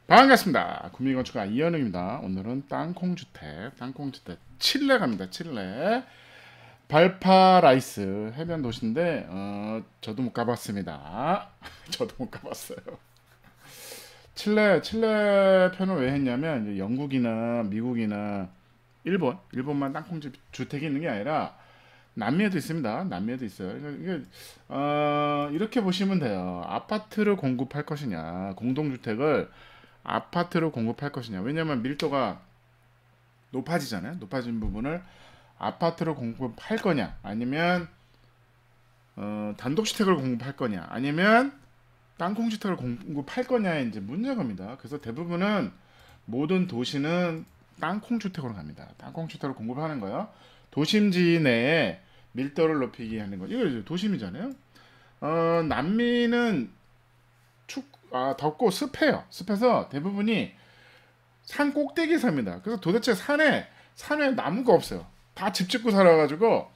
반갑습니다. 구미건축가 이현웅입니다. 오늘은 땅콩주택 칠레 갑니다. 칠레 발파라이스 해변 도시인데 저도 못 가봤습니다. 저도 못 가봤어요. 칠레 편을 왜 했냐면 이제 영국이나 미국이나 일본만 땅콩집 주택이 있는 게 아니라 남미에도 있습니다. 남미에도 있어요. 이게 이렇게 보시면 돼요. 아파트를 공급할 것이냐, 공동주택을 아파트로 공급할 것이냐. 왜냐면 밀도가 높아지잖아요. 높아진 부분을 아파트로 공급할 거냐, 아니면 단독주택을 공급할 거냐, 아니면 땅콩주택을 공급할 거냐의 이제 문제겁니다. 그래서 대부분은 모든 도시는 땅콩주택으로 갑니다. 땅콩주택을 공급하는 거요. 도심지 내에 밀도를 높이기 하는 거. 이거 도심이잖아요. 남미는 덥고 습해요. 습해서 대부분이 산 꼭대기에 삽니다. 그래서 도대체 산에 나무가 없어요. 다 집 짓고 살아가지고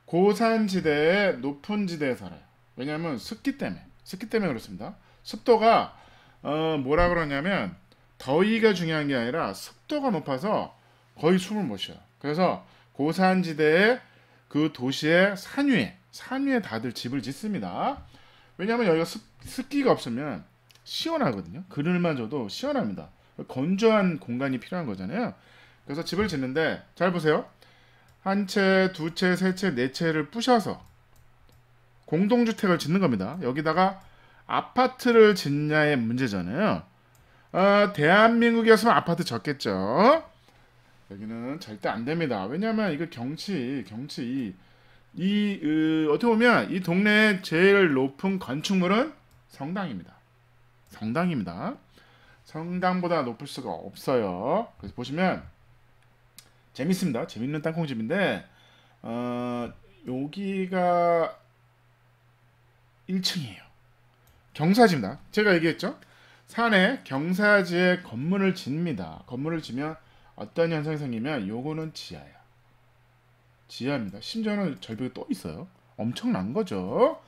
고산지대에 높은 지대에 살아요. 왜냐하면 습기 때문에 그렇습니다. 습도가 뭐라 그러냐면 더위가 중요한 게 아니라 습도가 높아서 거의 숨을 못 쉬어요. 그래서 고산지대에 그 도시의 산 위에 다들 집을 짓습니다. 왜냐하면 여기가 습기가 없으면 시원하거든요. 그늘만 줘도 시원합니다. 건조한 공간이 필요한 거잖아요. 그래서 집을 짓는데 잘 보세요. 한 채, 두 채, 세 채, 네 채를 부셔서 공동주택을 짓는 겁니다. 여기다가 아파트를 짓냐의 문제잖아요. 대한민국이었으면 아파트 졌겠죠. 여기는 절대 안 됩니다. 왜냐면 이거 경치 어떻게 보면 이 동네의 제일 높은 건축물은 성당입니다. 성당보다 높을 수가 없어요. 그래서 보시면 재밌습니다. 재밌는 땅콩집인데 여기가 1층이에요. 경사지입니다. 제가 얘기했죠. 산에 경사지에 건물을 짓습니다. 건물을 지면 어떤 현상이 생기면 요거는 지하입니다. 심지어는 절벽이 또 있어요. 엄청난 거죠.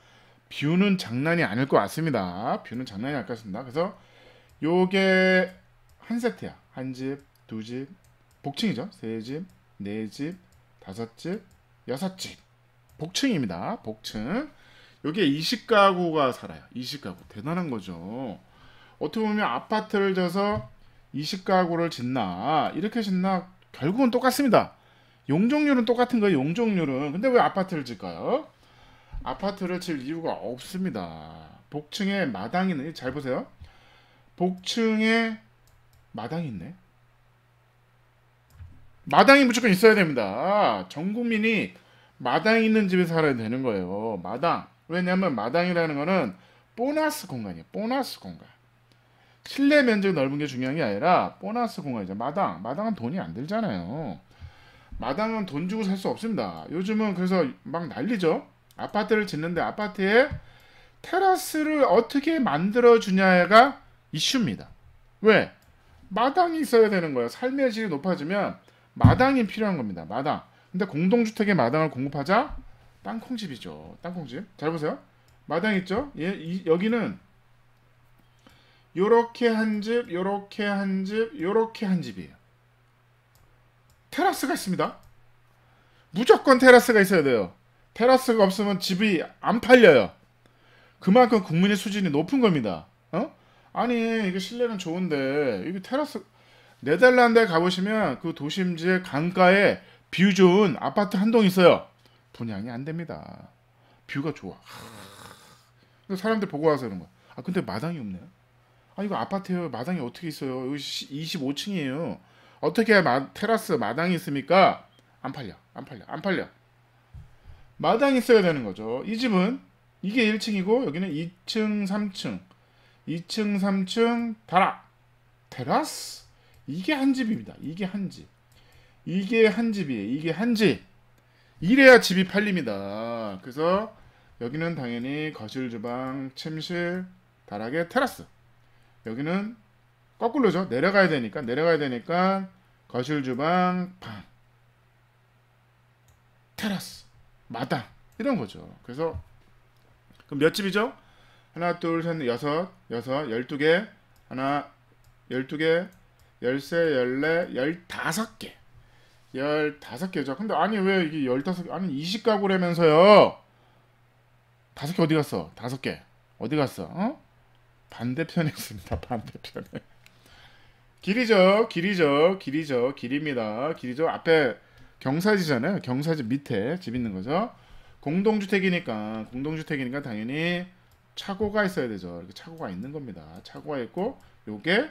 뷰는 장난이 아닐 것 같습니다. 그래서 요게 한 세트야. 한 집, 두 집, 복층이죠. 세 집, 네 집, 다섯 집, 여섯 집. 복층입니다. 복층. 여기에 20가구가 살아요. 20가구. 대단한 거죠. 어떻게 보면 아파트를 져서 20가구를 짓나, 이렇게 짓나, 결국은 똑같습니다. 용적률은 똑같은 거예요. 용적률은. 근데 왜 아파트를 질까요? 아파트를 질 이유가 없습니다. 복층에 마당이 있네. 잘 보세요. 복층에 마당이 있네. 마당이 무조건 있어야 됩니다. 전 국민이 마당이 있는 집에 살아야 되는 거예요. 마당. 왜냐하면 마당이라는 거는 보너스 공간이에요. 보너스 공간. 실내 면적이 넓은 게 중요한 게 아니라 보너스 공간이죠. 마당은 돈이 안 들잖아요. 마당은 돈 주고 살 수 없습니다. 요즘은 그래서 막 난리죠. 아파트를 짓는데 아파트에 테라스를 어떻게 만들어주냐가 이슈입니다. 왜? 마당이 있어야 되는 거예요. 삶의 질이 높아지면 마당이 필요한 겁니다. 마당. 근데 공동주택에 마당을 공급하자? 땅콩집이죠. 땅콩집. 잘 보세요. 마당 있죠? 여기는 요렇게 한 집, 요렇게 한 집, 요렇게 한 집이에요. 테라스가 있습니다. 무조건 테라스가 있어야 돼요. 테라스가 없으면 집이 안 팔려요. 그만큼 국민의 수준이 높은 겁니다. 아니 이게 실내는 좋은데 이게 테라스. 네덜란드에 가보시면 그 도심지의 강가에 뷰 좋은 아파트 한 동 있어요. 분양이 안 됩니다. 뷰가 좋아. 사람들 보고 와서 그런 거야. 근데 마당이 없네요. 이거 아파트예요. 마당이 어떻게 있어요? 여기 25층이에요. 어떻게 테라스 마당이 있습니까? 안 팔려. 마당이 있어야 되는 거죠. 이 집은 이게 1층이고 여기는 2층, 3층 다락. 테라스. 이게 한 집입니다. 이게 한 집이에요. 이게 한 집. 이래야 집이 팔립니다. 그래서 여기는 당연히 거실, 주방, 침실, 다락에 테라스. 여기는 거꾸로죠. 내려가야 되니까 거실, 주방, 방, 테라스, 마당 이런 거죠. 그래서 그럼 몇 집이죠? 하나, 둘, 셋, 여섯, 12개. 하나, 12개, 13, 14, 15개. 15개죠. 근데 아니 왜 이게 15개, 아니 20가구라면서요. 5개 어디 갔어? 5개. 어디 갔어? 어? 반대편에 있습니다. 반대편에. 길입니다. 길이죠. 앞에 경사지잖아요. 경사지 밑에 집 있는 거죠. 공동주택이니까 당연히 차고가 있어야 되죠. 이렇게 차고가 있는 겁니다. 차고가 있고 요게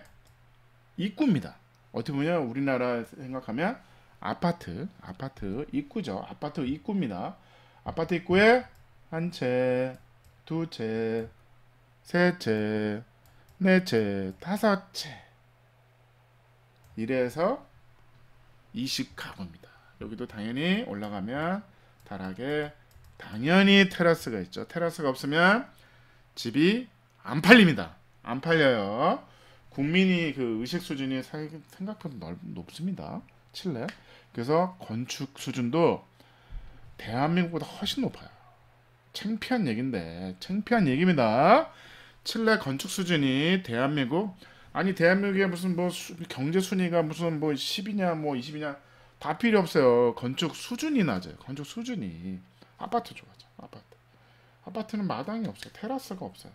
입구입니다. 어떻게 보면 우리나라 생각하면 아파트 입구죠. 아파트 입구입니다. 아파트 입구에 한 채, 두 채, 세 채, 네 채, 다섯 채. 이래서 20가구입니다. 여기도 당연히 올라가면 다락에 당연히 테라스가 있죠. 테라스가 없으면 집이 안 팔립니다. 안 팔려요. 국민이 그 의식 수준이 생각보다 높습니다. 칠레. 그래서 건축 수준도 대한민국보다 훨씬 높아요. 창피한 얘기인데 창피한 얘기입니다. 칠레 건축 수준이 대한민국, 아니 대한민국의 무슨 뭐 경제 순위가 무슨 뭐 10이냐 뭐 20이냐 다 필요 없어요. 건축 수준이 낮아요. 건축 수준이. 아파트 좋아하죠. 아파트는 마당이 없어요. 테라스가 없어요.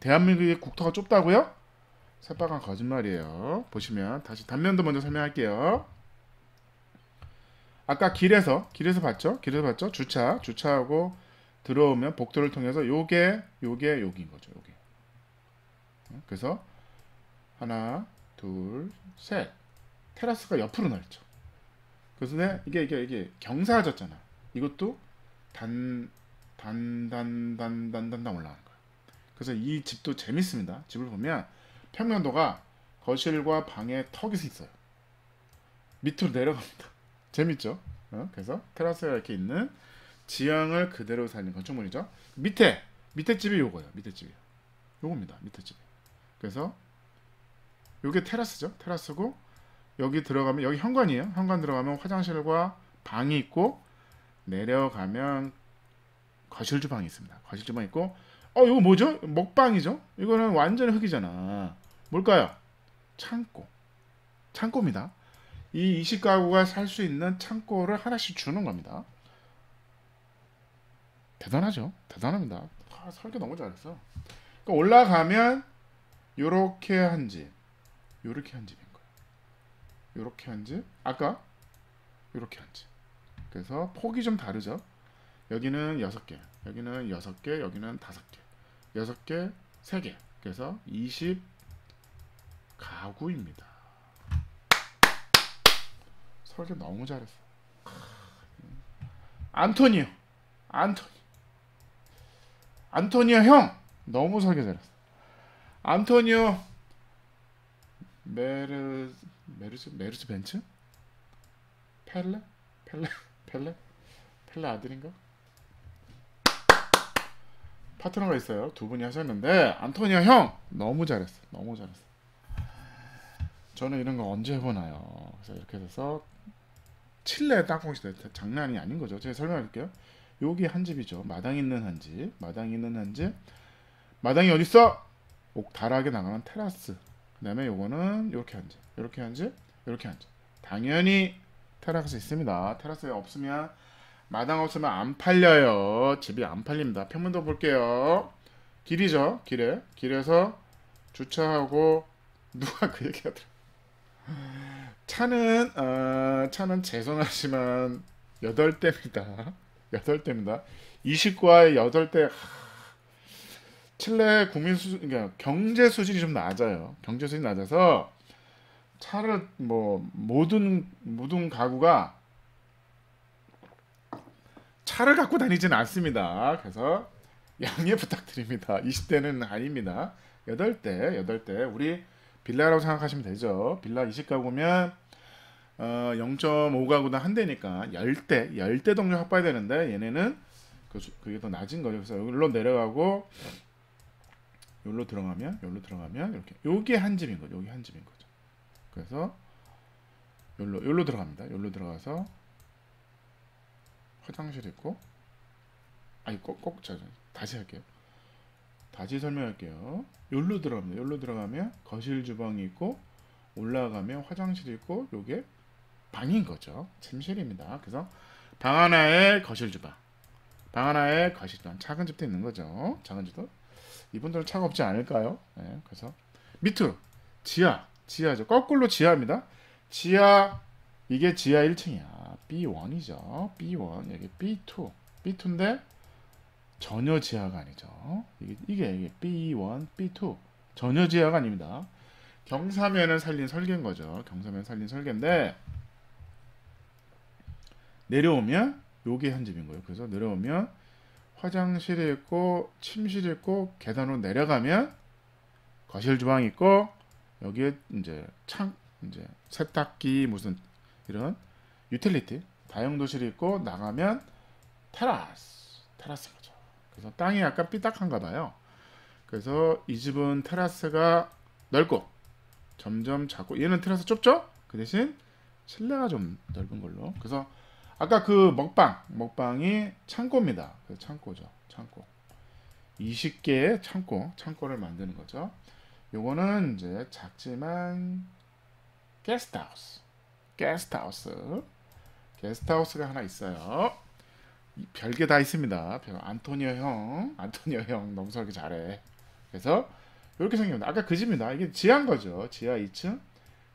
대한민국의 국토가 좁다고요? 새빨간 거짓말이에요. 보시면 다시 단면도 먼저 설명할게요. 아까 길에서 봤죠? 주차하고 들어오면 복도를 통해서 요게 여기인 거죠. 요게. 그래서 하나, 둘, 셋. 테라스가 옆으로 넓죠. 그래서 이게 경사졌잖아. 이것도 단단단 올라가는 거야. 그래서 이 집도 재밌습니다. 집을 보면 평면도가 거실과 방에 턱이 있어요. 밑으로 내려갑니다. 재밌죠? 그래서 테라스가 이렇게 있는 지형을 그대로 살린 건축물이죠. 밑에 집이 요거예요. 밑에 집이 요겁니다. 밑에 집이. 그래서 요게 테라스죠. 테라스고 여기 들어가면 여기 현관이에요. 현관 들어가면 화장실과 방이 있고 내려가면 거실 주방이 있습니다. 거실 주방 있고 이거 뭐죠? 먹방이죠. 이거는 완전 흙이잖아. 뭘까요? 창고입니다. 이 20가구가 살 수 있는 창고를 하나씩 주는 겁니다. 대단하죠? 대단합니다. 설계 너무 잘했어. 그러니까 올라가면 요렇게 한 집, 요렇게 한 집인 거예요. 요렇게 한 집, 아까 요렇게 한 집. 그래서 폭이 좀 다르죠. 여기는 6개, 여기는 6개, 여기는 5개, 6개, 3개. 그래서 20가구입니다. 설계 너무 잘했어. 안토니오 형 너무 설계 잘했어. 안토니오 메르스 벤츠? 펠레 아들인가? 파트너가 있어요. 두 분이 하셨는데 안토니오 형 너무 잘했어. 저는 이런 거 언제 해보나요? 그래서 이렇게 해서 칠레 땅콩시대 장난이 아닌 거죠. 제가 설명할게요. 여기 한 집이죠. 마당 있는 한 집. 마당이 어디 있어? 다락에 나가는 테라스. 그다음에 요거는 이렇게 한 집. 이렇게 한 집. 당연히 테라스 있습니다. 테라스 없으면 마당 없으면 안 팔려요. 집이 안 팔립니다. 평면도 볼게요. 길이죠. 길에서 주차하고 누가 그 얘기하더라. 차는 죄송하지만 8대입니다. 20과에 8대. 칠레 그러니까 경제 수준이 좀 낮아요. 경제 수준이 낮아서 차를 뭐 모든 가구가 차를 갖고 다니지는 않습니다. 그래서 양해 부탁드립니다. 20대는 아닙니다. 8대. 우리 빌라라고 생각하시면 되죠. 빌라 20가구면 0.5가구당 한 대니까 10대 동력 확보해야 되는데 얘네는 그게 더 낮은 거죠. 그래서 여기로 내려가고 여기로 들어가면 이렇게 여기 한 집인 거죠. 그래서 여기로 들어갑니다. 여기로 들어가서 화장실 있고 꼭 다시 할게요. 다시 설명할게요. 여기로 들어갑니다. 여기로 들어가면 거실 주방이 있고 올라가면 화장실이 있고 요게 방인 거죠. 침실입니다. 그래서 방 하나에 거실 주방, 방 하나에 거실 주방, 작은 집도 있는 거죠. 작은 집도 이분들은 차가 없지 않을까요? 네, 그래서 밑으로 지하죠. 거꾸로 지하입니다. 지하, 이게 지하 1층이야. B1이죠. B1 여기 B2인데 전혀 지하가 아니죠. 이게 B1, B2 전혀 지하가 아닙니다. 경사면을 살린 설계인 거죠. 경사면 살린 설계인데 내려오면 요게 한 집인 거예요. 그래서 내려오면 화장실이 있고 침실이 있고 계단으로 내려가면 거실 주방이 있고 여기에 이제 이제 세탁기 무슨 이런 유틸리티 다용도실이 있고 나가면 테라스인 거죠. 그래서 땅이 약간 삐딱한가 봐요. 그래서 이 집은 테라스가 넓고 점점 작고 얘는 테라스 좁죠? 그 대신 실내가 좀 넓은 걸로. 그래서 아까 그 먹방이 창고입니다. 그래서 창고죠. 창고. 20개의 창고를 만드는 거죠. 요거는 이제 작지만 게스트하우스가 하나 있어요. 별게 다 있습니다. 안토니오 형 너무 설계 잘해. 그래서 이렇게 생깁니다. 아까 그 집입니다. 이게 지하인 거죠. 지하 2층,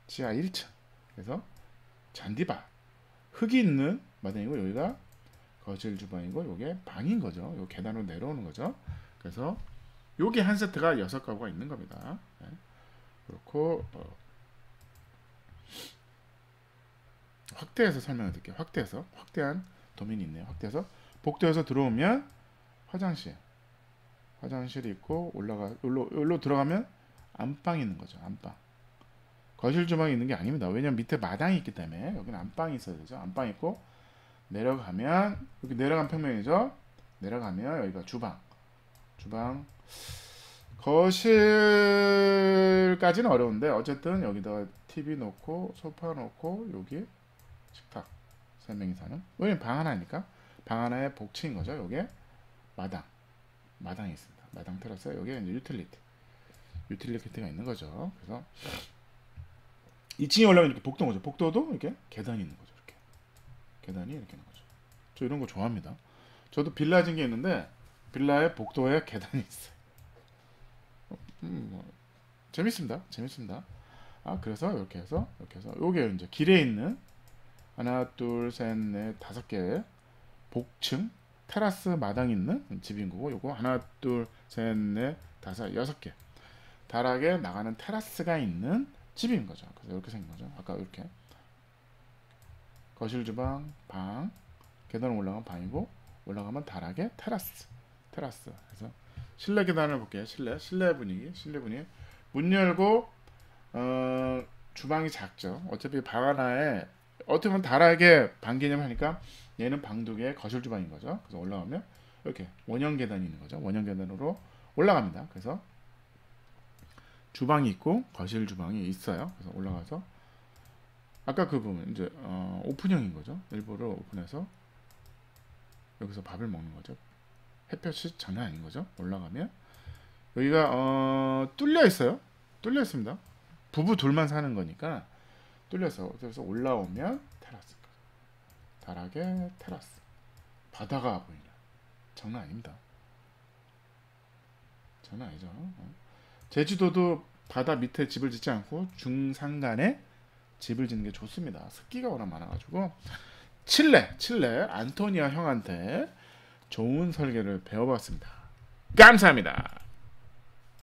지하 1층. 그래서 잔디밭, 흙이 있는 마당이고 여기가 거실 주방이고 요게 방인 거죠. 요 계단으로 내려오는 거죠. 그래서 요게 한 세트가 6가구가 있는 겁니다. 네. 그렇고 확대해서 설명을 드릴게요. 확대한 도면이 있네요. 확대해서 복도에서 들어오면 화장실이 있고 여기로 들어가면 안방이 있는 거죠. 안방. 거실 주방이 있는 게 아닙니다. 왜냐면 밑에 마당이 있기 때문에 여기는 안방이 있어야 되죠. 안방 있고 내려가면 여기 내려간 평면이죠. 내려가면 여기가 주방. 거실까지는 어려운데 어쨌든 여기다가 TV 놓고 소파 놓고 여기 식탁 3명이 사는. 왜냐면 방 하나니까 방 하나에 복층인 거죠. 요게 마당이 있습니다. 마당 테라스에 여기에 이제 유틸리티가 있는 거죠. 그래서 2층에 올라가면 이렇게 복도인 거죠. 복도도 이렇게 계단이 있는 거죠. 이렇게 계단이 이렇게 있는 거죠. 저 이런 거 좋아합니다. 저도 빌라 진 게 있는데 빌라의 복도에 계단이 있어요. 재밌습니다. 그래서 이렇게 해서 요게 이제 길에 있는 하나, 둘, 셋, 넷, 5개 복층 테라스 마당 있는 집인 거고 요거 하나, 둘, 셋, 넷, 5, 6개 다락에 나가는 테라스가 있는 집인 거죠. 그래서 이렇게 생긴 거죠. 아까 이렇게 거실 주방 방 계단을 올라가면 방이고 올라가면 다락에 테라스. 그래서 실내 계단을 볼게요. 실내 분위기. 문 열고 주방이 작죠. 어차피 방 하나에 어떻게 보면 다락에 방 개념 하니까 얘는 방 2개 거실 주방인 거죠. 그래서 올라가면 이렇게 원형 계단이 있는 거죠. 원형 계단으로 올라갑니다. 그래서 주방이 있고 거실 주방이 있어요. 그래서 올라가서 아까 그 부분 이제 오픈형인 거죠. 일부러 오픈해서 여기서 밥을 먹는 거죠. 햇볕이 장난 아닌 거죠. 올라가면 여기가 뚫려 있습니다. 부부 둘만 사는 거니까 뚫려서 그래서 올라오면 테라스, 다락에 테라스, 바다가 보이는 장난 아닙니다. 장난 아니죠. 제주도도 바다 밑에 집을 짓지 않고 중산간에 집을 짓는 게 좋습니다. 습기가 워낙 많아가지고 칠레 안토니아 형한테 좋은 설계를 배워봤습니다. 감사합니다.